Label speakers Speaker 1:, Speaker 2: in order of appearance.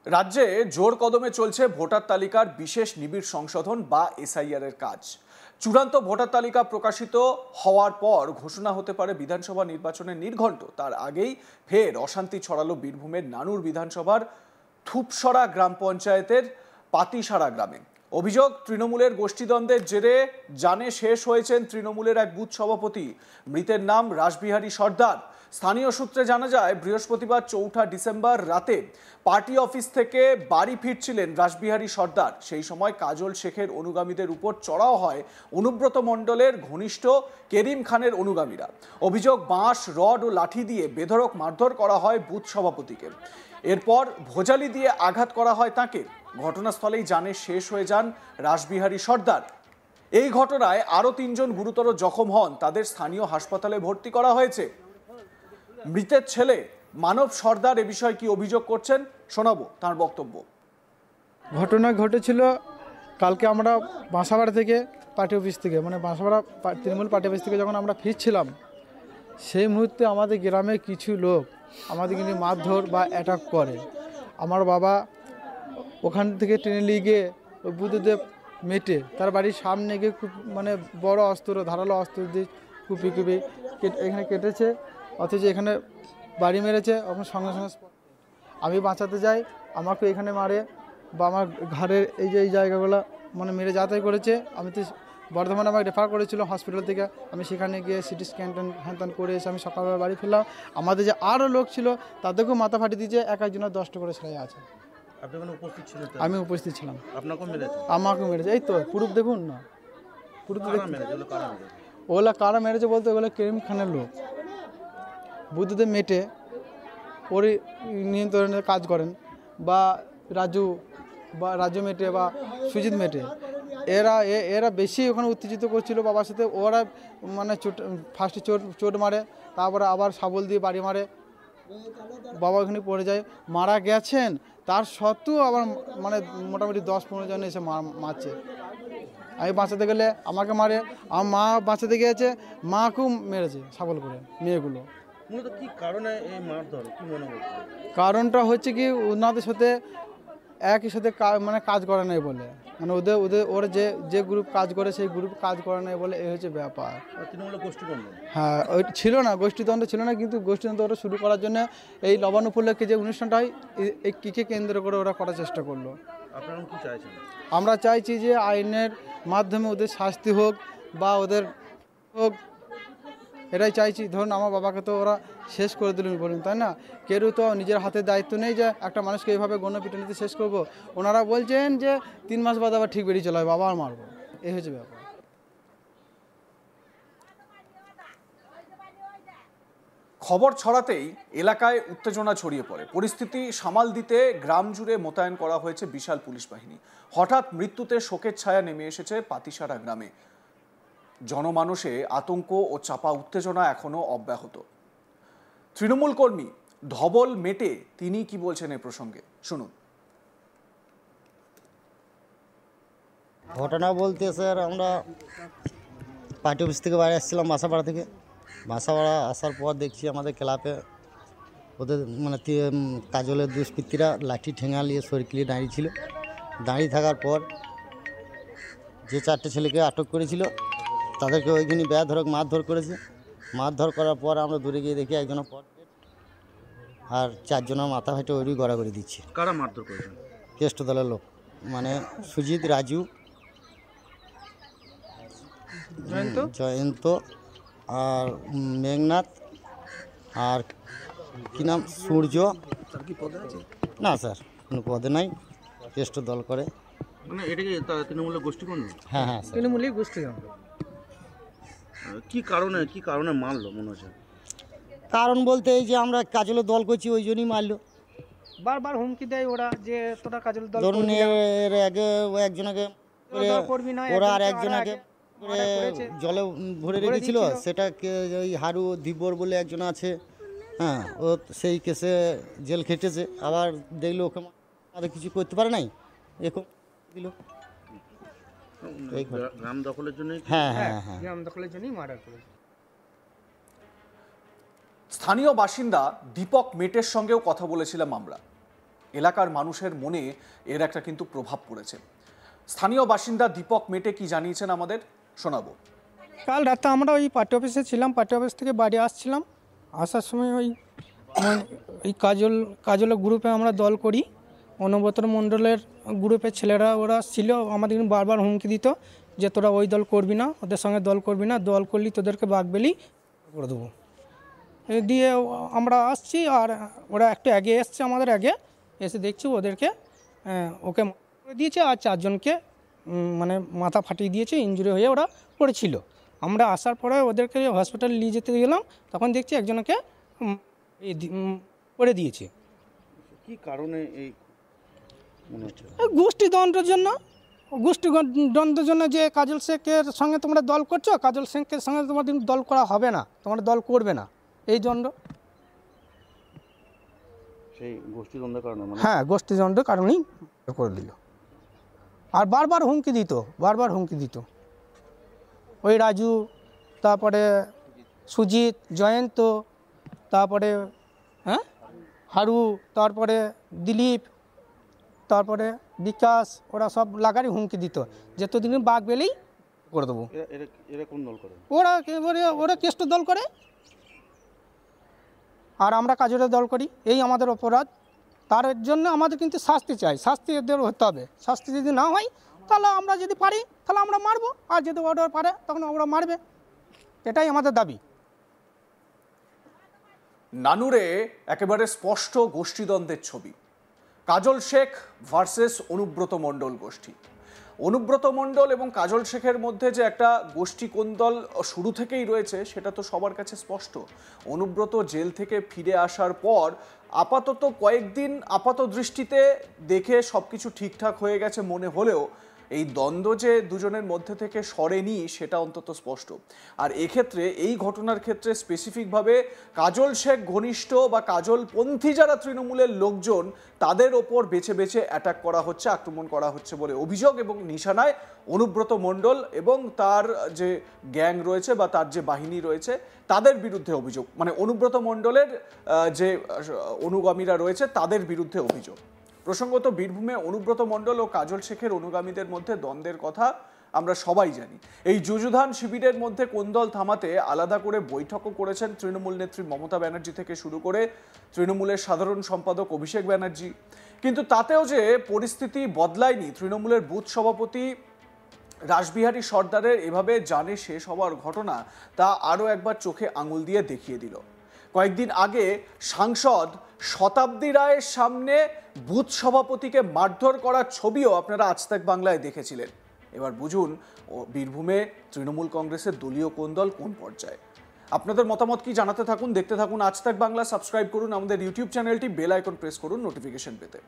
Speaker 1: রাজ্যে জোর কদমে চলছে ভোটার তালিকার বিশেষ নিবিড় সংশোধন বা এসআইআর এর কাজ। চূড়ান্ত ভোটার তালিকা প্রকাশিত হওয়ার পর ঘোষণা হতে পারে বিধানসভা নির্বাচনের নির্ঘণ্ট। তার আগেই ফের অশান্তি ছড়ালো বীরভূমের নানুর বিধানসভার থুপসরা গ্রাম পঞ্চায়েতের পাতিসারা গ্রামে। অভিযোগ, তৃণমূলের গোষ্ঠীদ্বন্দ্বের জেরে জানে শেষ হয়েছেন তৃণমূলের এক বুথ সভাপতি। মৃতের নাম রাসবিহারী সর্দার। স্থানীয় সূত্রে জানা যায়, বৃহস্পতিবার 4 ডিসেম্বর রাতে পার্টি অফিস থেকে বাড়ি ফিরছিলেন রাসবিহারী সর্দার। সেই সময় কাজল শেখের অনুগামীদের উপর চড়াও হয় অনুব্রত মণ্ডলের ঘনিষ্ঠ কেরিম খানের অনুগামীরা। অভিযোগ, বাঁশ, রড ও লাঠি দিয়ে বেধড়ক মারধর করা হয় বুথ সভাপতিকে। এরপর ভোজালি দিয়ে আঘাত করা হয় তাকে। ঘটনাস্থলেই জানে শেষ হয়ে যান রাসবিহারী সর্দার। এই ঘটনায় আরও 3 জন গুরুতর জখম হন, তাদের স্থানীয় হাসপাতালে ভর্তি করা হয়েছে। মৃতের ছেলে মানব সর্দার এ বিষয়ে কি অভিযোগ করছেন শোনাবো তার বক্তব্য।
Speaker 2: ঘটনা ঘটেছিল কালকে আমরা বাঁসাপাড়া থেকে পার্টি অফিস থেকে বাঁসাপাড়া তৃণমূল পার্টি অফিস থেকে যখন আমরা ফিরছিলাম, সেই মুহূর্তে আমাদের গ্রামের কিছু লোক আমাদেরকে নিয়ে মারধর বা অ্যাটাক করে। আমার বাবা ওখান থেকে ট্রেনে নিয়ে গিয়ে ওই বুদ্ধদেব মেটে তার বাড়ির সামনে গিয়ে খুব বড় অস্ত্র, ধারালো অস্ত্র দিয়ে কুপি এখানে কেটেছে, অথচ এখানে বাড়ি মেরেছে। ওখানে সঙ্গে সঙ্গে আমি বাঁচাতে যাই, আমাকে এখানে মারে বা আমার ঘাড়ের এই জায়গাগুলো মেরে যাতায়াত করেছে। আমি তো বর্ধমানে আমাকে রেফার করেছিল হসপিটাল থেকে, আমি সেখানে গিয়ে সিটি স্ক্যান হ্যান করে এসে আমি সকালবেলা বাড়ি ফিরলাম। আমাদের যে আরও লোক ছিল তাদেরকেও মাথা ফাটিয়ে দিয়েছে, এক একজনের 10টা করে সেলাই আছে। আমি উপস্থিত ছিলাম। আমাকেও মেরেছে, এই তো প্রুফ দেখুন না। প্রুফ ওগুলো কারা মেরেছে বলতে ওগুলো কেরিম খানের লোক, বুদ্ধদেব মেটে ওর নিয়ন্ত্রণে কাজ করেন, বা রাজু মেটে বা সুজিত মেটে, এরা বেশি ওখানে উত্তেজিত করছিল বাবার সাথে। ওরা ফার্স্টে চোট মারে, তারপরে আবার শাবল দিয়ে বাড়ি মারে, বাবা ওখানে পড়ে যায়, মারা গেছেন। তার সত্ত্বেও আবার মোটামুটি 10-15 জন এসে মারছে। আমি বাঁচাতে গেলে আমাকে মারে, আমার মা বাঁচাতে গিয়েছে, মাকেও মেরেছে শাবল করে মেয়েগুলো। কারণটা হচ্ছে কি, ওনাদের সাথে একই সাথে কাজ করে নাই বলে, ওরা যে গ্রুপ কাজ করে সেই গ্রুপ কাজ করে নাই বলে এই হচ্ছে ব্যাপার। হ্যাঁ, ওই ছিল না, গোষ্ঠীদ্বন্দ্ব ছিল না, কিন্তু গোষ্ঠীদ্বন্দ্ব ওরা শুরু করার জন্য এই লবণ উপলক্ষে যে অনুষ্ঠানটা হয়, এই কিকে কেন্দ্র করে ওরা করার চেষ্টা করলো। আমরা চাইছি যে আইনের মাধ্যমে ওদের শাস্তি হোক বা ওদের হোক, এটাই চাইছি। ধরুন আমার বাবাকে তো ওরা শেষ করে দিলেন বলুন, তাই না? কেউ তো নিজের হাতে দায়িত্ব নেই যে একটা মানুষকে এইভাবে গণপিটুনিতে শেষ করব। ওনারা বলছেন যে 3 মাস বাদ আবার ঠিক বেরিয়ে চলে হবে, আবার মারবো, এই হচ্ছে ব্যাপার।
Speaker 1: খবর ছড়াতেই এলাকায় উত্তেজনা ছড়িয়ে পড়ে। পরিস্থিতি সামাল দিতে গ্রাম জুড়ে মোতায়েন করা হয়েছে বিশাল পুলিশ বাহিনী। হঠাৎ মৃত্যুতে শোকের ছায়া নেমে এসেছে পাতিসারা গ্রামে। জনমানসে আতঙ্ক ও চাপা উত্তেজনা এখনো অব্যাহত। তৃণমূল কর্মী ধবল মেটে তিনি কি বলছেন এ প্রসঙ্গে শুনুন।
Speaker 3: ঘটনা বলতে স্যার, আমরা পার্টি অফিস থেকে বাইরে আসছিলাম বাসাপাড়া থেকে। বাসাপাড়া আসার পর দেখছি আমাদের ক্লাবে ওদের কাজলের দুষ্কৃতীরা লাঠি ঠেঙা নিয়ে সরকিলিয়ে দাঁড়িয়ে ছিল। দাঁড়িয়ে থাকার পর যে 4টে ছেলেকে আটক করেছিল তাদেরকে ওইখানে বেধড়ক মারধর করেছে। মারধর করার পর আমরা দূরে গিয়ে দেখি একজনের পর আর 4 জনের মাথা ফাটে ওই গড়াগড়ি দিচ্ছে।
Speaker 4: কারা মারধর করেছেন?
Speaker 3: কেষ্ট দলের লোক, সুজিত, রাজু, জয়ন্ত আর মেঘনাথ আর কি নাম সূর্য। না স্যার, কোনো পদে নাই, কেষ্ট দল করে।
Speaker 4: এটা কি তৃণমূলের গোষ্ঠীকর্মী?
Speaker 3: হ্যাঁ,
Speaker 2: তৃণমূলের গোষ্ঠীকর্মী।
Speaker 4: কি কারণে মারলো মনে হচ্ছে?
Speaker 3: কারণ বলতে এই যে আমরা কাজলের দল করছি ওই জন্যই মারলো।
Speaker 2: বারবার হুমকি দেয় ওরা যে তোরা কাজলের দল
Speaker 3: ধরুন এর আগে একজনকে ওরা আর একজনকে জলে ভরে রেখেছিল, সেটাকে ওই হারু দিব্বর বলে একজন আছে, হ্যাঁ, ও সেই কেসে জেল খেটেছে। আবার দেখলো ওকে আমাদের কিছু করতে পারে নাই, এরকম দিল।
Speaker 4: গ্রাম দখলের জন্য?
Speaker 3: হ্যাঁ,
Speaker 2: গ্রাম দখলের জন্যই মার্ডার করেছে।
Speaker 1: স্থানীয় বাসিন্দা দীপক মেটের সঙ্গেও কথা বলেছিলাম আমরা। এলাকার মানুষের মনে এর একটা কিন্তু প্রভাব পড়েছে। স্থানীয় বাসিন্দা দীপক মেটে কি জানিয়েছেন আমাদের শোনাবো।
Speaker 5: কাল রাতে আমরা ওই পার্টি অফিসে ছিলাম, পার্টি অফিস থেকে বাড়ি আসছিলাম। আসার সময় ওই কাজলের গ্রুপে আমরা দল করি, অনুব্রত মণ্ডলের গ্রুপের ছেলেরা ওরা ছিল, আমাদের বারবার হুমকি দিত যে তোরা ওই দল করবি না, ওদের সঙ্গে দল করবি না, দল করলি তোদেরকে বাগবেলি করে দেবো। দিয়ে আমরা আসছি, আর ওরা একটু আগে এসছে, আমাদের আগে এসে দেখছি ওদেরকে ওকে করে দিয়েছে, আর 4 জনকে মানে মাথা ফাটিয়ে দিয়েছে, ইনজুরি হয়ে ওরা পড়েছিল। আমরা আসার পরে ওদেরকে হসপিটালে নিয়ে যেতে গেলাম, তখন দেখছি একজনকে করে দিয়েছে।
Speaker 4: কি কারণে এই মনে হচ্ছে?
Speaker 5: গোষ্ঠীদ্বন্দ্বের জন্য যে কাজল শেখের সঙ্গে তোমরা দল করছো, কাজল শেখের সঙ্গে তোমাদের দল করা হবে না, তোমরা দল করবে না, এই দ্বন্দ্ব।
Speaker 4: সেই গোষ্ঠীদ্বন্দ্বের কারণে মানে
Speaker 5: হ্যাঁ, গোষ্ঠীদ্বন্দ্বের কারণেই করে দিল। আর বারবার হুমকি দিত ওই রাজু, তারপরে সুজিত, জয়ন্ত, তারপরে হারু, তারপরে দিলীপ, তারপরে বিকাশ, ওরা সব লাগারই হুমকি দিত যে তোদিন বাঘ বেলেই করে দেবো।
Speaker 4: এরা কোন দল করে?
Speaker 5: ওরা কেষ্ট দল করে, আর আমরা কাজলের দল করি। এই আমাদের অপরাধ, তার জন্য আমাদের কিন্তু শাস্তি চাই, শাস্তি এদের হতে হবে। শাস্তি যদি না হয় তাহলে আমরা যদি পারি তাহলে আমরা মারবো, আর যদি ওরা পারে তখন ওরা মারবে, এটাই আমাদের দাবি।
Speaker 1: নানুরে একেবারে স্পষ্ট গোষ্ঠীদ্বন্দ্বের ছবি। কাজল শেখ ভার্সেস অনুব্রত মণ্ডল গোষ্ঠী। অনুব্রত মণ্ডল এবং কাজল শেখের মধ্যে যে একটা গোষ্ঠী কোন্দল শুরু থেকেই রয়েছে সেটা তো সবার কাছে স্পষ্ট। অনুব্রত জেল থেকে ফিরে আসার পর আপাতত কয়েকদিন আপাত দৃষ্টিতে দেখে সবকিছু ঠিকঠাক হয়ে গেছে মনে হলেও এই দ্বন্দ্ব যে দুজনের মধ্যে থেকে সরেনি সেটা অন্তত স্পষ্ট। আর এক্ষেত্রে এই ঘটনার ক্ষেত্রে স্পেসিফিকভাবে কাজল শেখ ঘনিষ্ঠ বা কাজলপন্থী যারা তৃণমূলের লোকজন তাদের ওপর বেছে বেছে অ্যাটাক করা হচ্ছে, আক্রমণ করা হচ্ছে বলে অভিযোগ, এবং নিশানায় অনুব্রত মণ্ডল এবং তার যে গ্যাং রয়েছে বা তার যে বাহিনী রয়েছে তাদের বিরুদ্ধে অভিযোগ, মানে অনুব্রত মণ্ডলের যে অনুগামীরা রয়েছে তাদের বিরুদ্ধে অভিযোগ। প্রসঙ্গত বীরভূমে অনুব্রত মণ্ডল ও কাজল শেখের অনুগামীদের মধ্যে দ্বন্দ্বের কথা আমরা সবাই জানি। এই যুযুধান শিবিরের মধ্যে কোন্দল থামাতে আলাদা করে বৈঠকও করেছেন তৃণমূল নেত্রী মমতা ব্যানার্জি থেকে শুরু করে তৃণমূলের সাধারণ সম্পাদক অভিষেক ব্যানার্জি। কিন্তু তাতেও যে পরিস্থিতি বদলায়নি, তৃণমূলের বুথ সভাপতি রাসবিহারী সর্দারের এভাবে জানে শেষ হওয়ার ঘটনা তা আরও একবার চোখে আঙুল দিয়ে দেখিয়ে দিল। কয়েকদিন আগে সাংসদ শতাব্দী রায়ের সামনে বুথ সভাপতিকে মারধর করার ছবিও আপনারা আজ তাক বাংলায় দেখেছিলেন। এবার বুঝুন বীরভূমে তৃণমূল কংগ্রেসের দলীয় কোন্দল কোন পর্যায়ে। আপনাদের মতামত কি জানাতে থাকুন, দেখতে থাকুন আজ তাক বাংলা। সাবস্ক্রাইব করুন আমাদের ইউটিউব চ্যানেলটি, বেল আইকন প্রেস করুন নোটিফিকেশন পেতে।